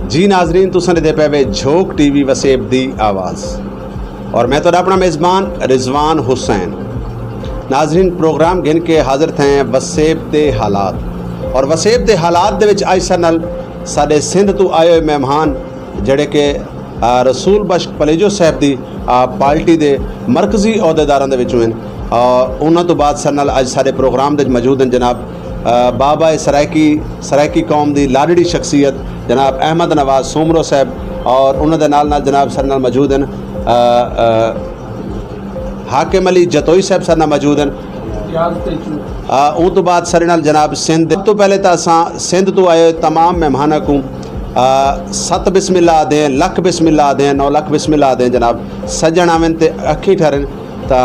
जी नाजरीन तुसां दे पे वे झोक टीवी वसेब दी आवाज़ और मैं तो अपना मेज़बान रिजवान हुसैन। नाजरीन प्रोग्राम गिन के हाज़िर थे वसेब दे हालात और वसेब दे हालात दे विच अज सा नाल साडे सिंध तो आए हुए मेहमान जड़े के रसूल बख्श पलेजो साहब दी पार्टी दे मरकजी अहदेदारां दे विचों और उन्हां तो बाद साडे नाल अज साडे प्रोग्राम दे मौजूद हैं जनाब बाबा सरायकी कौम दी लाडड़ी शख्सियत जनाब अहमद नवाज सोमरो साहब और उन्होंने नाल नाल जनाब सर नाल मौजूद हैं हाकिम अली जतोई साहब सर नाल मौजूद हैं उन तो बाद सर नाल जनाब सिंध तो पहले तो असां सिंध तो आए तमाम मेहमानों को सत बिस्मिल्ला दें लख बिस्मिल्ला दें 9 लख बिस्मिल्ला दें जनाब सज्जन आवन ते अखी ठहरन तो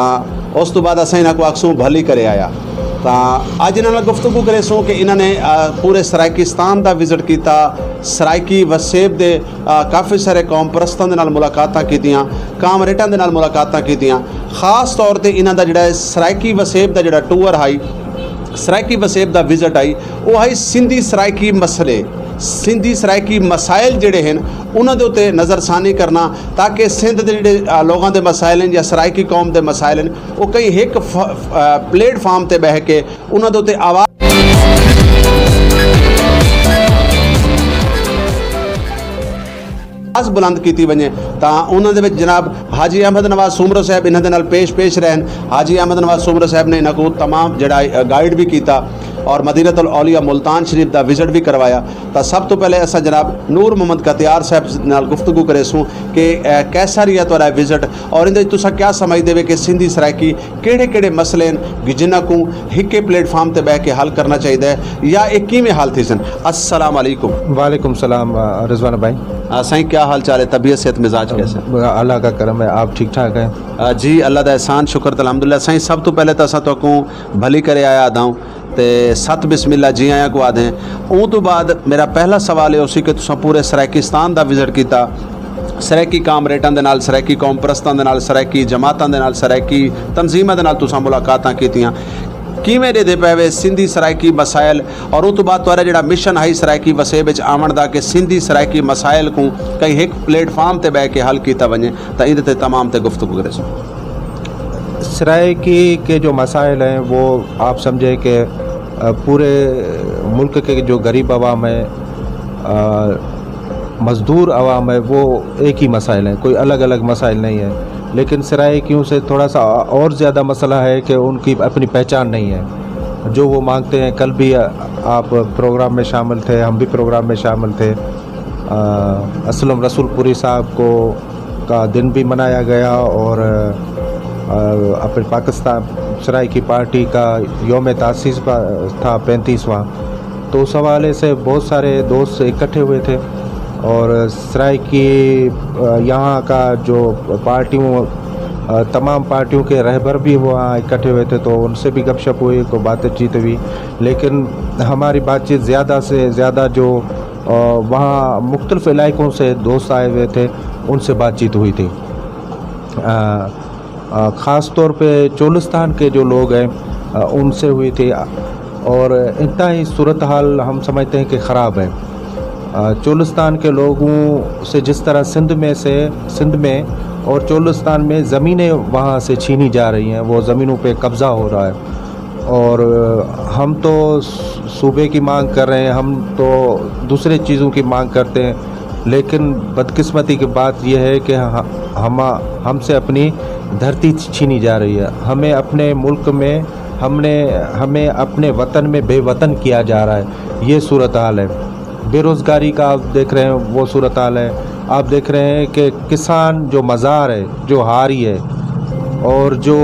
उस तो बाद असां इन्हां को आखसूं भली करे आया तो अज इन्हां नाल गुफ्तगू करे सूँ कि इन्होंने पूरे सराइकिस्तान का विजिट किया सराइकी वसेब दे काफ़ी सारे कौम परस्तां दे नाल मुलाकातां कीतियां कामरेटां दे नाल मुलाकातां कीतियां खास तौर पर इन्हां दा जिहड़ा सराइकी वसेब दा जिहड़ा टूर आई सराइकी वसेब दा विजिट आई वो आई सिंधी सराइकी मसले सिंधी सराइकी मसाइल जिहड़े हैं उन्हां दे उत्ते नज़रसानी करना ताकि सिंध दे जिहड़े लोगों के मसाइल हैं या सराइकी कौम के मसाइल हैं वो कई एक प्लेटफार्म ते बह के उन्हां दे उत्ते आवाज़ बुलंद की वजे तो उन्होंने जनाब हाजी अहमद नवाज सोमरो साहब इन्होंने नाल पेश रहन हाजी अहमद नवाज सोमरो साहब ने इन्हों को तमाम जड़ा गाइड भी किया और मदीनतुल औलिया मुल्तान शरीफ का विजिट भी करवाया तो सब तो पहले असा जनाब नूर मोहम्मद कतियार साहब नाल गुफ्तगू करे सूँ कि कैसा रहा तुहाडा विजिट और इहदे तुसा क्या समझते हो कि सिंधी सराइकी किहड़े मसले हैं जिन्हां को हिके प्लेटफार्म ते बह के हल करना चाहिए या एक किवें हल थी सन। अस्सलाम वालेकुम। वालेकुम सलाम रिजवान भाई। साईं क्या हाल चाल है, तबीयत सेहत मिजाज कैसे? अल्लाह का करम है, आप ठीक ठाक हैं? जी अल्लाह का एहसान शुक्र अलहमदुलिल्लाह। साईं सब तो पहले तो असा तो भली करे आया आदाऊँ तो सत बिस्मिल्ला जी आया को आदें उन तो बाद मेरा पहला सवाल है उसी कि तुसां पूरे सराइकिस्तान का विजिट किया सराइकी कामरेटां दे नाल सराइकी कौम परस्तां दे नाल सराइकी जमातां दे नाल सराइकी तंजीमां दे नाल तुसां मुलाकातां कीतियां किवें दे पे सिंधी सराइकी मसाइल और उस तो बाद तुहाडा जिहड़ा मिशन है सराइकी वसेब विच आवन दा कि सिंधी सराइकी मसाइल को कई एक प्लेटफार्म ते बह के हल किया वजे तो इहदे ते तमाम ते गुफ्तगू करे सो। सराइकी के जो मसाइल हैं वो आप समझे कि पूरे मुल्क के जो गरीब आवाम है मज़दूर आवाम है वो एक ही मसाइल हैं, कोई अलग अलग मसाइल नहीं है। लेकिन सराइकियों से थोड़ा सा और ज़्यादा मसला है कि उनकी अपनी पहचान नहीं है। जो वो मांगते हैं, कल भी आप प्रोग्राम में शामिल थे, हम भी प्रोग्राम में शामिल थे, असलम रसूलपुरी साहब को का दिन भी मनाया गया और अपने पाकिस्तान सराइकी पार्टी का यौम तासीस था 35वां। तो उस हवाले से बहुत सारे दोस्त इकट्ठे हुए थे और सराइकी यहाँ का जो पार्टियों तमाम पार्टियों के रहबर भी वहाँ इकट्ठे हुए थे तो उनसे भी गपशप हुई, को बातचीत हुई। लेकिन हमारी बातचीत ज़्यादा से ज़्यादा जो वहाँ मुख्तलिफ़ इलाक़ों से दोस्त आए हुए थे उनसे बातचीत हुई थी। ख़ास तौर पे चोलिस्तान के जो लोग हैं उनसे हुई थी और इतना ही सूरत हाल हम समझते हैं कि ख़राब है। चोलिस्तान के लोगों से जिस तरह सिंध में और चोलिस्तान में ज़मीनें वहाँ से छीनी जा रही हैं, वो ज़मीनों पे कब्ज़ा हो रहा है और हम तो सूबे की मांग कर रहे हैं, हम तो दूसरे चीज़ों की मांग करते हैं। लेकिन बदकिस्मती की बात यह है कि हमसे अपनी धरती छीनी जा रही है। हमें अपने मुल्क में हमें अपने वतन में बेवतन किया जा रहा है। ये सूरत हाल है। बेरोज़गारी का आप देख रहे हैं वो सूरत हाल है। आप देख रहे हैं कि किसान जो मज़ार है, जो हारी है और जो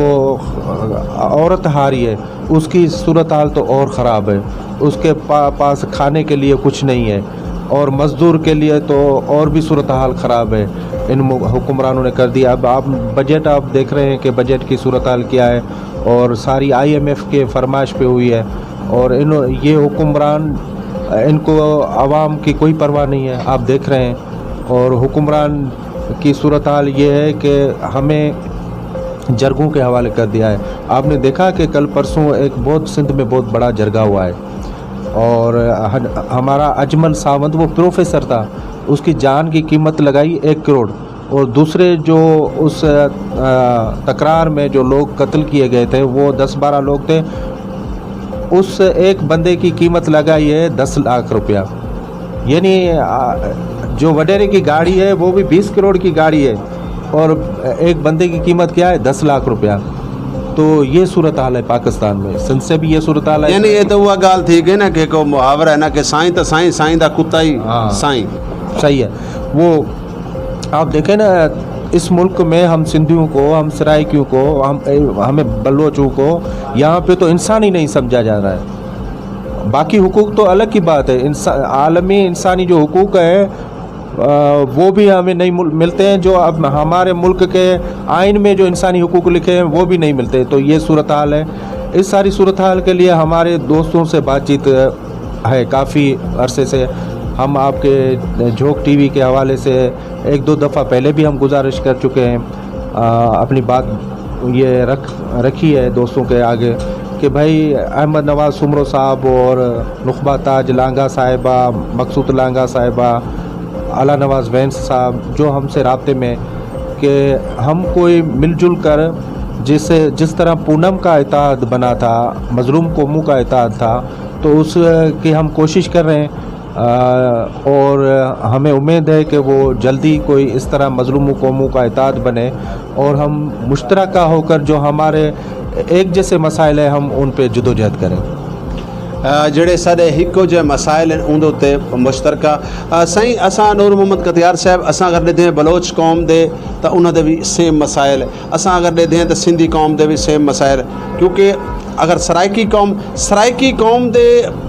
औरत हारी है, उसकी सूरत हाल तो और ख़राब है। उसके पास खाने के लिए कुछ नहीं है और मज़दूर के लिए तो और भी सूरत हाल ख़राब है। इन हुक्मरानों ने कर दिया। अब आप बजट आप देख रहे हैं कि बजट की सूरत हाल क्या है और सारी IMF के फरमाइश पे हुई है और ये हुक्मरान इनको आवाम की कोई परवाह नहीं है, आप देख रहे हैं। और हुक्मरान की सूरत हाल ये है कि हमें जरगों के हवाले कर दिया है। आपने देखा कि कल परसों एक सिंध में बहुत बड़ा जरगा हुआ है और हमारा अजमल सावंत वो प्रोफेसर था اس کی جان کی قیمت لگائی 1 کروڑ، اور دوسرے جو اس تکرار میں جو لوگ قتل کیے گئے تھے وہ 10-12 لوگ تھے، اس ایک بندے کی قیمت لگائی ہے 10 لاکھ روپیہ. یعنی جو وڈیرے کی گاڑی ہے وہ بھی 20 کروڑ کی گاڑی ہے، اور ایک بندے کی قیمت کیا ہے 10 لاکھ روپیہ. تو یہ صورتحال ہے پاکستان میں. سندھ سے بھی یہ صورتحال ہے. یعنی یہ تو وہ گال تھی کہ نا کہ کو محاورہ ہے نا کہ سائیں تو سائیں، سائیں دا کتا ہی سائیں. صحیح ہے. وہ آپ دیکھیں نا اس ملک میں ہم سندھیوں کو، ہم سرائکیوں کو، ہمیں بلوچوں کو یہاں پہ تو انسان ہی نہیں سمجھا جا رہا ہے. باقی حقوق تو الگ کی بات ہے، عالمی انسانی جو حقوق ہے وہ بھی ہمیں نہیں ملتے ہیں. جو اب ہمارے ملک کے آئین میں جو انسانی حقوق لکھے ہیں وہ بھی نہیں ملتے. تو یہ صورتحال ہے. اس ساری صورتحال کے لیے ہمارے دوستوں سے بات چیت ہے کافی عرصے سے. ہم آپ کے جھوک ٹی وی کے حوالے سے 1-2 دفعہ پہلے بھی ہم گزارش کر چکے ہیں. اپنی بات یہ رکھی ہے دوستوں کے آگے کہ بھائی احمد نواز سمرو صاحب اور نخبہ تاج لانگا صاحبہ، مقصود لانگا صاحبہ، اعلیٰ نواز وینس صاحب جو ہم سے رابطے میں، کہ ہم کوئی مل جل کر جس طرح پونم کا اتحاد بنا تھا، مظلوم قوموں کا اتحاد تھا، تو اس کی ہم کوشش کر رہے ہیں. اور ہمیں امید ہے کہ وہ جلدی کوئی اس طرح مظلوم قوموں کا اتحاد بنے اور ہم مشترکہ ہو کر جو ہمارے ایک جیسے مسائل ہیں ہم ان پہ جدوجہد کریں. جڑے سارے ہکو جو مسائل ہیں اندر تے مشترکہ سائیں اساں نور محمد کتیار صاحب اساں اگر ڈے بلوچ قوم دے تو انہوں دے بھی سیم مسائل، اساں اگر ڈے تو سندھی قوم دے بھی سیم مسائل. کیونکہ اگر سرائکی قوم دے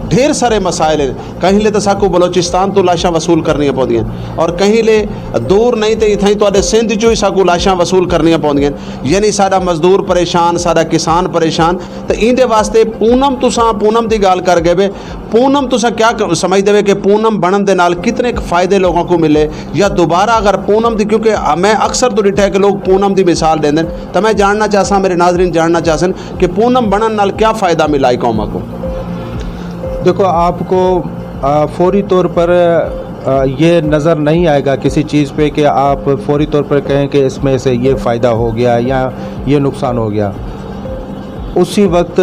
ڈھیر سارے مسائل ہیں. کہیں لے تو ساکو بلوچستان تو لاشاں وصول کرنی پوندیاں، اور کہیں لے دور نہیں تو اتھائی تو سندھ چو ہی ساکو لاشاں وصول کرنی پوندیاں. یعنی سارا مزدور پریشان، سارا کسان پریشان. تو ایندے واسطے پونم دی گال کر گئے بے پونم تساں کیا سمجھ دے کہ پونم بنن دے نال کتنے فائدے لوگوں کو ملے، یا دوبارہ اگر پونم دی، کیونکہ میں اکثر تو ڈٹھا ہے کہ لوگ پونم دی مثال دیں دیں، تو میں جاننا چاہتا میرے ناظرین جاننا چاہتے کہ پونم بنن نال کیا فائدہ ملا قوموں کو. دیکھو آپ کو فوری طور پر یہ نظر نہیں آئے گا کسی چیز پہ کہ آپ فوری طور پر کہیں کہ اس میں سے یہ فائدہ ہو گیا یا یہ نقصان ہو گیا. اسی وقت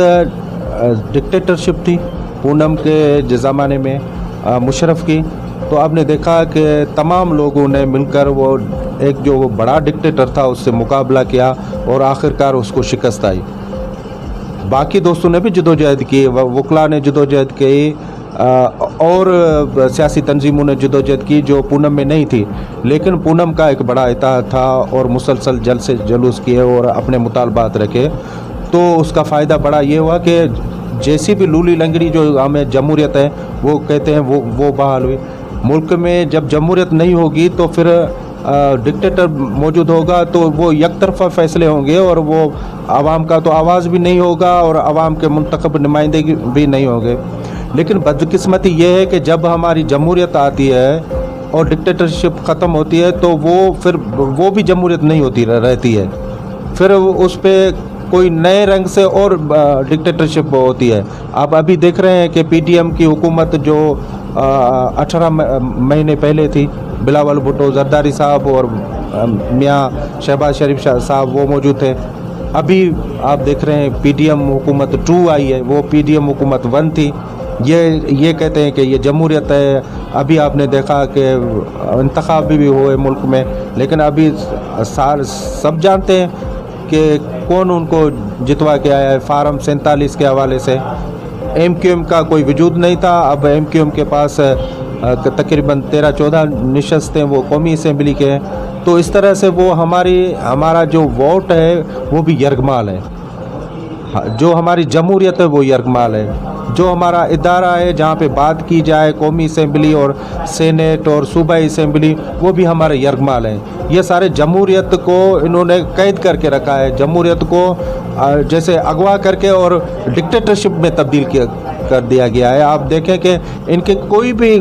ڈکٹیٹرشپ تھی پونم کے زمانے میں مشرف کی، تو آپ نے دیکھا کہ تمام لوگوں نے مل کر وہ ایک جو بڑا ڈکٹیٹر تھا اس سے مقابلہ کیا اور آخرکار اس کو شکست آئی. باقی دوستوں نے بھی جدوجہد کی، وکلاء نے جدوجہد کی، اور سیاسی تنظیموں نے جدوجہد کی جو پونم میں نہیں تھی. لیکن پونم کا ایک بڑا اتحاد تھا اور مسلسل جلسے جلوس کیے اور اپنے مطالبات رکھے. تو اس کا فائدہ بڑا یہ ہوا کہ جیسی بھی لولی لنگڑی جو ہمیں جمہوریت ہے وہ کہتے ہیں وہ بحال ہوئی. ملک میں جب جمہوریت نہیں ہوگی تو پھر ڈکٹیٹر موجود ہوگا تو وہ یک طرفہ فیصلے ہوں گے اور وہ عوام کا تو آواز بھی نہیں ہوگا اور عوام کے منتخب نمائندے بھی نہیں ہوں گے. لیکن بدقسمتی یہ ہے کہ جب ہماری جمہوریت آتی ہے اور ڈکٹیٹرشپ ختم ہوتی ہے تو وہ بھی جمہوریت نہیں ہوتی رہتی ہے، پھر اس پہ کوئی نئے رنگ سے اور ڈکٹیٹرشپ ہوتی ہے. آپ ابھی دیکھ رہے ہیں کہ پی ٹی ایم کی حکومت جو 18 مہینے پہلے تھی، بلاول بھٹو زرداری صاحب اور میاں شہباز شریف صاحب وہ موجود تھے. ابھی آپ دیکھ رہے ہیں پی ٹی ایم حکومت 2 آئی ہے، وہ پی ٹی ایم حکومت 1 تھی. یہ کہتے ہیں کہ یہ جمہوریت ہے. ابھی آپ نے دیکھا کہ انتخاب بھی ہوئے ملک میں، لیکن ابھی سب جانتے ہیں کہ کون ان کو جتوا کے آیا ہے. فارم 47 کے حوالے سے ایم کیو ایم کا کوئی وجود نہیں تھا، اب ایم کیو ایم کے پاس تقریباً 13-14 نشستیں وہ قومی اسمبلی کے ہیں. تو اس طرح سے وہ ہمارا جو ووٹ ہے وہ بھی یرغمال ہے، جو ہماری جمہوریت ہے وہ یرغمال ہے. جو ہمارا ادارہ ہے جہاں پہ بات کی جائے قومی اسمبلی اور سینیٹ اور صوبائی اسمبلی، وہ بھی ہمارے یرغمال ہیں. یہ سارے جمہوریت کو انہوں نے قید کر کے رکھا ہے، جمہوریت کو جیسے اغوا کر کے اور ڈکٹیٹرشپ میں تبدیل کر دیا گیا ہے. آپ دیکھیں کہ ان کے کوئی بھی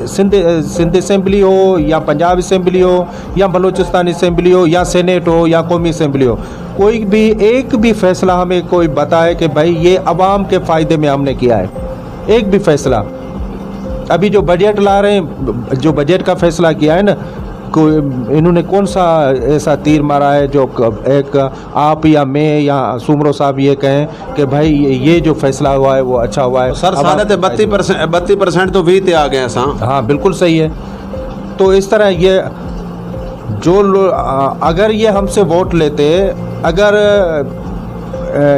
سندھ اسمبلی ہو یا پنجاب اسمبلی ہو یا بلوچستان اسمبلی ہو یا سینیٹ ہو یا قومی اسمبلی ہو، کوئی بھی ایک بھی فیصلہ ہمیں کوئی بتائے کہ بھائی یہ عوام کے فائدے میں ہم نے کیا ہے، ایک بھی فیصلہ. अभी जो बजट ला रहे हैं, जो बजट का फैसला किया है ना, इन्होंने कौन सा ऐसा तीर मारा है जो एक आप या मैं या सुमरो साहब ये कहें कि भाई ये जो फैसला हुआ है वो अच्छा हुआ है? सर साढ़े तो 32% तो 20 आ गए हैं। हाँ बिल्कुल सही है। तो इस तरह ये जो अगर ये हमसे वोट लेते, अगर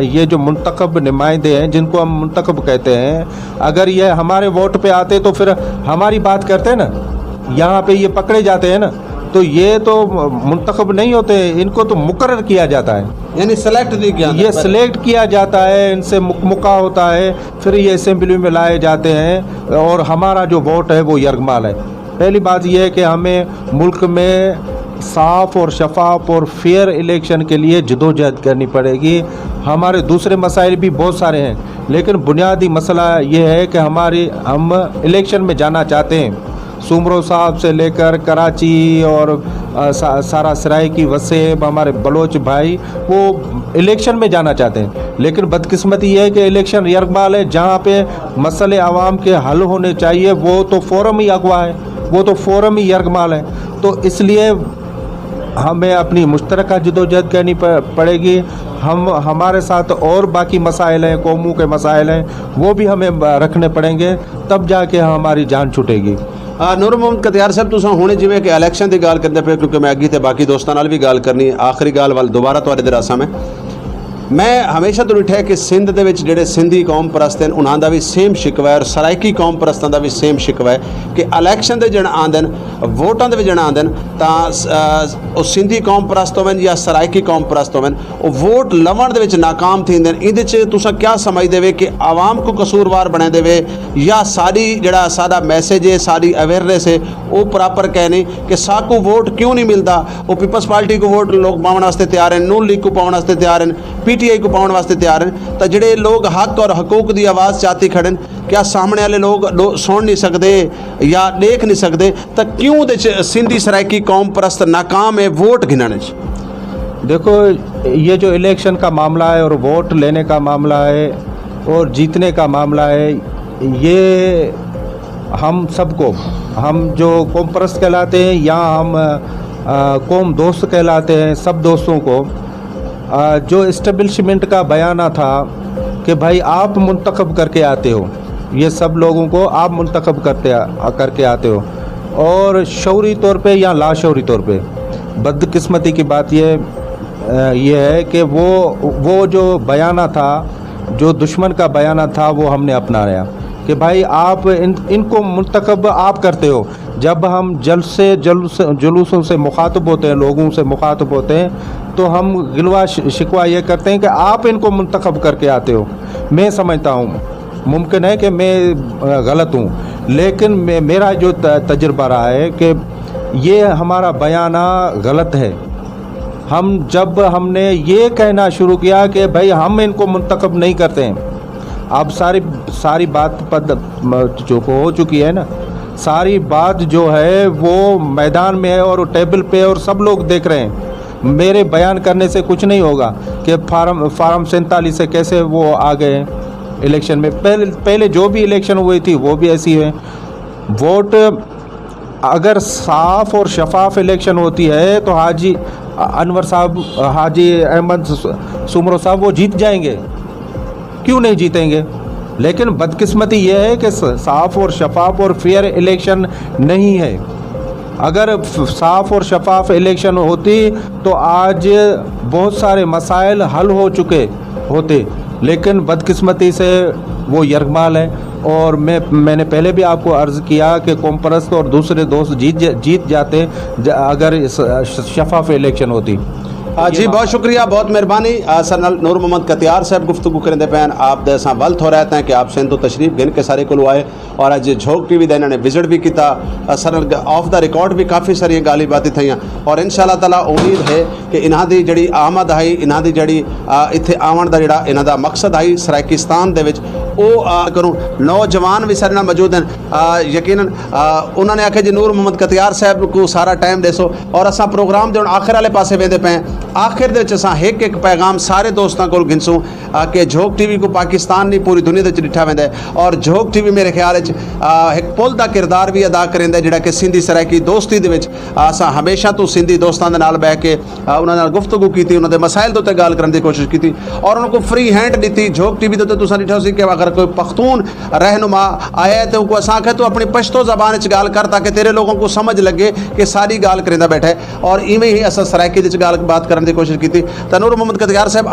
ये जो मुंतखब नुमाइंदे हैं जिनको हम मुंतखब कहते हैं, अगर ये हमारे वोट पे आते तो फिर हमारी बात करते ना, यहाँ पे ये पकड़े जाते हैं ना, तो ये तो मुंतखब नहीं होते, इनको तो मुकर्रर किया जाता है, यानी सेलेक्ट नहीं किया, ये सिलेक्ट किया जाता है, इनसे मुका होता है, फिर ये असेंबली में लाए जाते हैं और हमारा जो वोट है वो यरगमाल है। पहली बात ये है कि हमें मुल्क में साफ़ और शफाफ और फेयर इलेक्शन के लिए जदोजहद करनी पड़ेगी। हमारे दूसरे मसाइल भी बहुत सारे हैं, लेकिन बुनियादी मसला ये है कि हम इलेक्शन में जाना चाहते हैं। सुमरो साहब से लेकर कराची और सारा सराय की वसेब, हमारे बलोच भाई वो इलेक्शन में जाना चाहते हैं, लेकिन बदकिस्मती ये है कि इलेक्शन यरगमाल है, जहाँ पे मसले आवाम के हल होने चाहिए वो तो फोरम ही अगवा है, वो तो फोरम ही यरगमाल है। तो इसलिए हमें अपनी मुश्तरका जदोजहद करनी पड़ेगी। हमारे साथ और बाकी मसाइल हैं, कौमों के मसाइल हैं, वो भी हमें रखने पड़ेंगे, तब जाके हमारी जान छूटेगी। ਨੂਰ ਮੁਹੰਮਦ ਕਤਿਆਰ ਸਾਹਿਬ, ਤੁਸੀਂ ਹੁਣੇ ਜਿਵੇਂ ਕਿ ਇਲੈਕਸ਼ਨ ਦੀ ਗੱਲ ਕਰਦੇ ਪਏ, ਕਿਉਂਕਿ ਮੈਂ ਅੱਗੇ ਤੇ ਬਾਕੀ ਦੋਸਤਾਂ ਨਾਲ ਵੀ ਗੱਲ ਕਰਨੀ ਹੈ, ਆਖਰੀ ਗੱਲ ਵੱਲ ਦੁਬਾਰਾ ਤੁਹਾਡੇ ਦੇ ਰਾਸਾਂ ਮੈਂ ਹਮੇਸ਼ਾ ਤੋਂ ਉਠਿਆ ਕਿ ਸਿੰਧ ਦੇ ਵਿੱਚ ਜਿਹੜੇ ਸਿੰਧੀ ਕੌਮ ਪ੍ਰਸਤ ਹਨ ਉਹਨਾਂ ਦਾ ਵੀ ਸੇਮ ਸ਼ਿਕਵਾ ਹੈ, ਔਰ ਸਰਾਇਕੀ ਕੌਮ ਪ੍ਰਸਤਾਂ ਦਾ ਵੀ ਸੇਮ ਸ਼ਿਕਵਾ ਹੈ ਕਿ ਇਲੈਕਸ਼ਨ ਦੇ ਜਣ ਆਉਂਦੇ ਨੇ, ਵੋਟਾਂ ਦੇ ਵਿੱਚ ਜਣ ਆਉਂਦੇ ਨੇ ਤਾਂ ਉਹ ਸਿੰਧੀ ਕੌਮ ਪ੍ਰਸਤ ਹੋਵਨ ਜਾਂ ਸਰਾਇਕੀ ਕੌਮ ਪ੍ਰਸਤ ਹੋਵਨ, ਉਹ ਵੋਟ ਲਵਣ ਦੇ ਵਿੱਚ ਨਾਕਾਮ ਥੀਂਦੇ ਨੇ। ਇਹਦੇ 'ਚ ਤੁਸੀਂ ਕਿਆ ਸਮਝਦੇ ਵੇ ਕਿ ਆਵਾਮ ਕੋ ਕਸੂਰਵਾਰ ਬਣੇ ਦੇਵੇ ਜਾਂ ਸਾਡੀ ਜਿਹੜਾ ਸਾਡਾ ਮੈਸੇਜ ਹੈ, ਸਾਡੀ ਅਵੇਅਰਨੈਸ ਹੈ ਉਹ ਪ੍ਰੋਪਰ कहने कि साकू वोट क्यों नहीं मिलता? वो पीपल्स पार्टी को वोट लोग पाने वास्ते तैयार हैं, नून लीग को पाने वास्ते तैयार हैं, PTI को पाने वास्ते तैयार हैं, तो ਜਿਹੜੇ लोग हक और हकूक की आवाज़ चाहती खड़े क्या सामने वाले लोग सुन नहीं सकते या देख नहीं सकते? तो क्यों सिंधी सराइकी कौम परस्त नाकाम है वोट गिनाने? देखो, ये जो इलेक्शन का मामला है और वोट लेने का मामला है और जीतने का मामला है, ये हम सबको, हम जो कौम परस्त कहलाते हैं या हम कौम दोस्त कहलाते हैं, सब दोस्तों को जो इस्टेब्लिशमेंट का बयाना था कि भाई आप मुंतखब करके आते हो, ये सब लोगों को आप मुंतखब करके आते हो, और शौरी तौर पे या लाशौरी तौर पे बदकिस्मती की बात ये है कि वो जो बयाना था, जो दुश्मन का बयाना था, वो हमने अपनाया कि भाई आप इनको मुंतखब आप करते हो। जब हम जुलूसों से मुखातब होते हैं, लोगों से मुखातब होते हैं, तो हम गिलवा शिकवा ये करते हैं कि आप इनको मुंतखब करके आते हो। मैं समझता हूँ, मुमकिन है कि मैं गलत हूँ, लेकिन मेरा जो तजुर्बा रहा है कि ये हमारा बयाना गलत है। जब हमने ये कहना शुरू किया कि भाई हम इनको मुंतखब नहीं करते हैं, अब सारी बात जो हो चुकी है ना, सारी बात जो है वो मैदान में है और टेबल पे, और सब लोग देख रहे हैं। मेरे बयान करने से कुछ नहीं होगा कि फार्म 47 से कैसे वो आ गए इलेक्शन में। पहले जो भी इलेक्शन हुई थी वो भी ऐसी है। वोट अगर साफ़ और शफाफ इलेक्शन होती है तो हाजी अनवर साहब, हाजी अहमद सुमरो साहब वो जीत जाएंगे, क्यों नहीं जीतेंगे? लेकिन बदकिस्मती ये है कि साफ़ और शफाफ और फेयर इलेक्शन नहीं है। अगर साफ़ और शफाफ इलेक्शन होती तो आज बहुत सारे मसाइल हल हो चुके होते, लेकिन बदकिस्मती से वो यरगमाल है। और मैंने पहले भी आपको अर्ज़ किया कि कौम परस्त और दूसरे दोस्त जीत जाते अगर शफाफ इलेक्शन होती। जी बहुत शुक्रिया, बहुत मेहरबानी। सर नूर मोहम्मद कतियार साहब गुफ्तगू करेंदे पैन आप दे सां वल थोड़ा रहते हैं कि आप सिंध तो तशरीफ गिन के सारे को आए और अज झोंक टीवी का इन्होंने विजिट भी किया। सर ऑफ द रिकॉर्ड भी काफ़ी सारी गाली बातें थी और इंशाअल्लाह ताला उम्मीद है कि इन्हां दी जड़ी आमद आई, इन्हां दी जड़ी इत्थे आवन दा जिहड़ा इन्हां दा मकसद आई सराइकिस्तान दे विच ਉਹ ਕਰੂੰ ਨੌਜਵਾਨ ਵੀ ਸਾਡੇ ਨਾਲ ਮੌਜੂਦ ਹਨ ਯਕੀਨਨ ਉਹਨਾਂ ਨੇ ਆਖਿਆ ਜੀ ਨੂਰ ਮੁਹੰਮਦ ਕਤਿਆਰ ਸਾਹਿਬ को ਸਾਰਾ ਟਾਈਮ ਦੇਸੋ ਔਰ ਅਸਾਂ ਪ੍ਰੋਗਰਾਮ ਦੇ ਹੁਣ ਆਖਰ ਵਾਲੇ ਪਾਸੇ ਵੇਂਦੇ ਪਏ ਆਖਿਰ ਦੇ ਵਿੱਚ ਅਸਾਂ ਇੱਕ ਪੈगाम ਸਾਰੇ ਦੋਸਤਾਂ ਕੋਲ ਗਿਣਸੂ ਕਿ ਝੋਕ ਟੀਵੀ को ਪਾਕਿਸਤਾਨ ਨਹੀਂ ਪੂਰੀ ਦੁਨੀਆ ਦੇ ਵਿੱਚ ਡਿੱਠਾ ਵੈਂਦਾ ਔਰ ਝੋਕ ਟੀਵੀ ਮੇਰੇ ਖਿਆਲ ਵਿੱਚ ਇੱਕ ਪੁੱਲ ਦਾ ਕਿਰਦਾਰ ਵੀ ਅਦਾ ਕਰਿੰਦਾ ਜਿਹੜਾ ਕਿ ਸਿੰਧੀ ਸਰਾਇਕੀ ਦੋਸਤੀ ਦੇ ਵਿੱਚ ਅਸਾਂ ਹਮੇਸ਼ਾ ਤੋਂ ਸਿੰਧੀ ਦੋਸਤਾਂ ਦੇ ਨਾਲ ਬਹਿ ਕੇ ਉਹਨਾਂ ਨਾਲ ਗੁਫ਼ਤਗੂ ਕੀਤੀ ਉਹਨਾਂ ਦੇ ਮਸਾਇਲ ਦੇ ਉੱਤੇ ਗੱਲ ਕਰਨ ਦੀ ਕੋਸ਼ਿਸ਼ ਕੀਤੀ ਔਰ ਉਹਨਾਂ को फ्री हैंड दी झोक टीवी के उत्ते डिठो सी कि अगर कोई पख्तून रहनुमा आया तो उनको असा आखे तो अपनी पश्तो ज़बान गाल कर ताकि तेरे लोगों को समझ लगे कि सारी गाल करेंदा बैठा है और इवें ही असा सरायकी गाल बात करने की कोशिश की तो नूर मुहम्मद कतयार साहब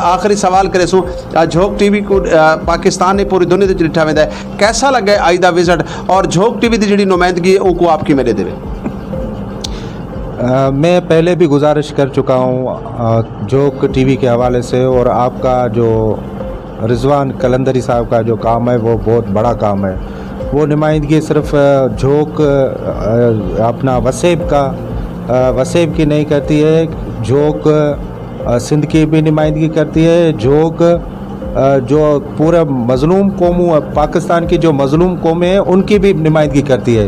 आखिरी सवाल करे सो झोक टीवी को पाकिस्तान ने पूरी दुनिया में डिठा वेंदा है कैसा लगे अज का विजिट और झोक टीवी की जी नुमाइंदगी है उनको आप किवें दे मैं पहले भी गुजारिश कर चुका हूँ झोक टीवी के हवाले से और आपका जो रिजवान कलंदरी साहब का जो काम है वो बहुत बड़ा काम है वो नुमाइंदगी सिर्फ झोक अपना वसेब की नहीं करती है झोक सिंध की भी नुमाइंदगी करती है झोक जो पूरा मज़लूम कौमों पाकिस्तान की जो मज़लूम कौमें हैं उनकी भी नुमाइंदगी करती है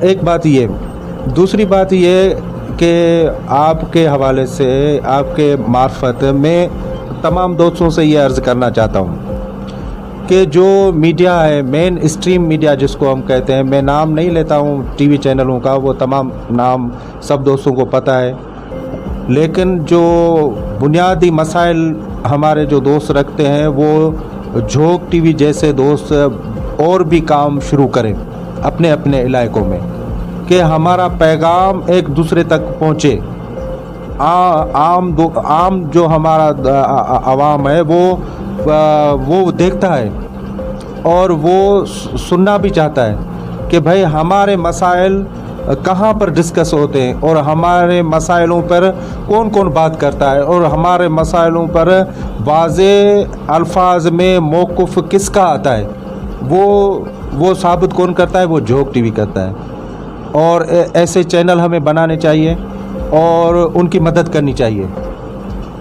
एक बात ये दूसरी बात ये कि आपके हवाले से आपके मार्फत में तमाम दोस्तों से ये अर्ज़ करना चाहता हूँ कि जो मीडिया है मेन स्ट्रीम मीडिया जिसको हम कहते हैं मैं नाम नहीं लेता हूँ टीवी चैनलों का वो तमाम नाम सब दोस्तों को पता है लेकिन जो बुनियादी मसाइल हमारे जो दोस्त रखते हैं वो झोक टीवी जैसे दोस्त और भी काम शुरू करें अपने अपने इलाकों में कि हमारा पैगाम एक दूसरे तक पहुँचे आम जो हमारा आवाम है वो देखता है और वो सुनना भी चाहता है कि भाई हमारे मसाइल कहाँ पर डिस्कस होते हैं और हमारे मसाइलों पर कौन कौन बात करता है और हमारे मसाइलों पर वाज़े अल्फाज में मौक़िफ़ किसका आता है वो साबित कौन करता है वो झोक टीवी करता है और ऐसे चैनल हमें बनाने चाहिए और उनकी मदद करनी चाहिए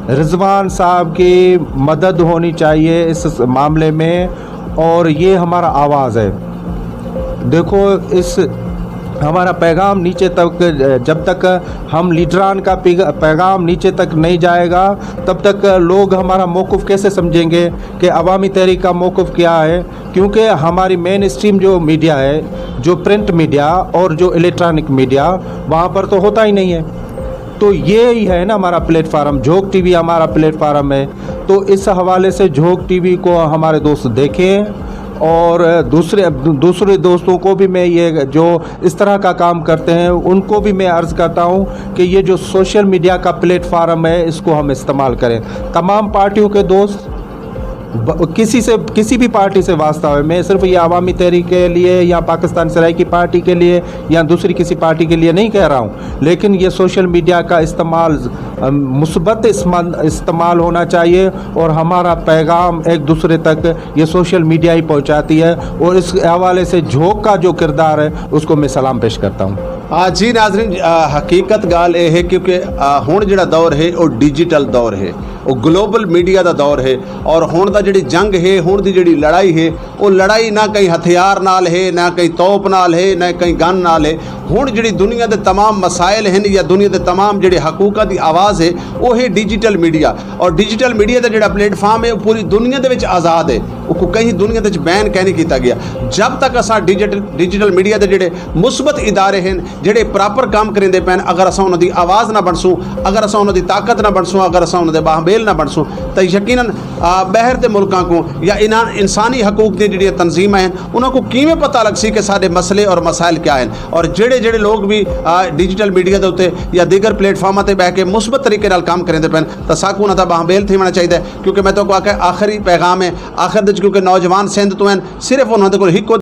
रिजवान साहब की मदद होनी चाहिए इस मामले में और ये हमारा आवाज़ है देखो इस हमारा पैगाम नीचे तक जब तक हम लीडरान का पैगाम नीचे तक नहीं जाएगा तब तक लोग हमारा मौक़िफ़ कैसे समझेंगे कि अवामी तहरीक का मौक़िफ़ क्या है क्योंकि हमारी मेन स्ट्रीम जो मीडिया है जो प्रिंट मीडिया और जो इलेक्ट्रॉनिक मीडिया वहाँ पर तो होता ही नहीं है तो ये ही है ना हमारा प्लेटफार्म झोक टीवी हमारा प्लेटफार्म है तो इस हवाले से झोक टीवी को हमारे दोस्त देखें और दूसरे दोस्तों को भी मैं ये जो इस तरह का काम करते हैं उनको भी मैं अर्ज़ करता हूँ कि ये जो सोशल मीडिया का प्लेटफार्म है इसको हम इस्तेमाल करें तमाम पार्टियों के दोस्त किसी भी पार्टी से वास्ता है मैं सिर्फ ये अवामी तहरीक के लिए या पाकिस्तान सराइकी पार्टी के लिए या दूसरी किसी पार्टी के लिए नहीं कह रहा हूँ लेकिन ये सोशल मीडिया का इस्तेमाल मुस्बत इस्तेमाल होना चाहिए और हमारा पैगाम एक दूसरे तक ये सोशल मीडिया ही पहुँचाती है और इस हवाले से झोक का जो किरदार है उसको मैं सलाम पेश करता हूँ जी नाज़रीन हकीकत गाल ये है क्योंकि हुण जिहड़ा दौर है वो डिजिटल दौर है वो ग्लोबल मीडिया का दौर है और हुण दा जिहड़ी जंग है हुण दी जिहड़ी लड़ाई है वो लड़ाई ना कहीं हथियार नाल है ना कहीं तोप नाल है ना कहीं गन नाल है हुण जिहड़ी दुनिया के तमाम मसाइल हैं या दुनिया के तमाम जिहड़े हकूक़ां दी आवाज़ है वो है डिजिटल मीडिया और डिजिटल मीडिया का जिहड़ा प्लेटफार्म है वो पूरी दुनिया दे विच आज़ाद है वो कहीं दुनिया दे विच बैन कहीं नहीं किया गया जब तक असां डिजिटल मीडिया के जिहड़े मुस्बत इदारे हैं जिहड़े प्रॉपर काम करेंदे पैन अगर असां उन्हां दी आवाज़ ना बनसूं अगर असां उन्हां दी ताकत ना बनसूं अगर असां उन्हां दे बाहबेल ना बनसूं तो यकीनन बहर के मुल्कों को या इंसानी हकूक दी जिहड़ियां तंजीमां हैं उन्हां को किवें पता लग सी कि साडे मसले और मसाइल क्या हैं और जिहड़े लोग भी डिजिटल मीडिया के उत्ते या दीगर प्लेटफार्मां ते बह के मुस्बत तरीके नाल काम करेंदे पैन तो साकू उन्हां दा बाहबेल थी होना चाहिए क्योंकि मैं तो आखिर आखिरी पैगाम है आखिर क्योंकि नौजवान सिंध तो हैं सिर्फ उन्हां दे कोल हिक्को